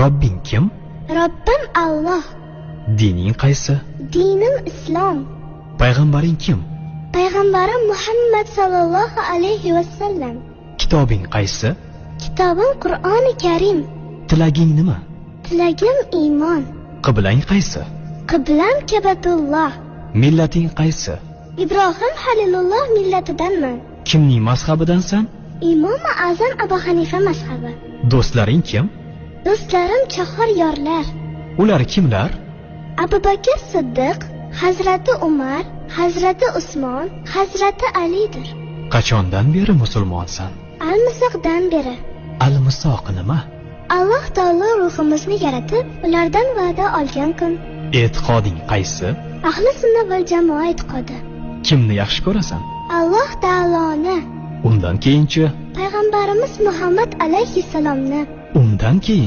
Robbing kim? Robbim Alloh. Dining qaysi? Dinim Islom. Payg'ambaring kim? Payg'ambarim Muhammad sallallohu alayhi vasallam. Kitobing qaysi? Kitobim Qur'oni Karim. Tilaging nima? Tilagim iymon. Qiblang qaysi? Qiblam Kabatulloh. Millating qaysi? Ibrohim Halilulloh millatidanman. Kimning mazhabidansan? Imom Azam Abu Hanifa mazhabi. Do'stlaring kim? Do'stlarim chahor yorlar. Ular kimlar? Abu Bakr Siddiq, Hazrati Umar, Hazrati Usmon, Hazrati Alidir. Qachondan beri musulmonsan? Al-Misoqdan beri. Al-Misoq nima? Alloh taolo ruhimizni yaratib, ulardan va'da olgan kun. E'tiqoding qaysi? Ahli sunna val jamoa e'tiqodi. Kimni yaxshi ko'rasan? Alloh taoloni. Undan keyinchi? Payg'ambarimiz Muhammad alayhissalomni. Undan keyin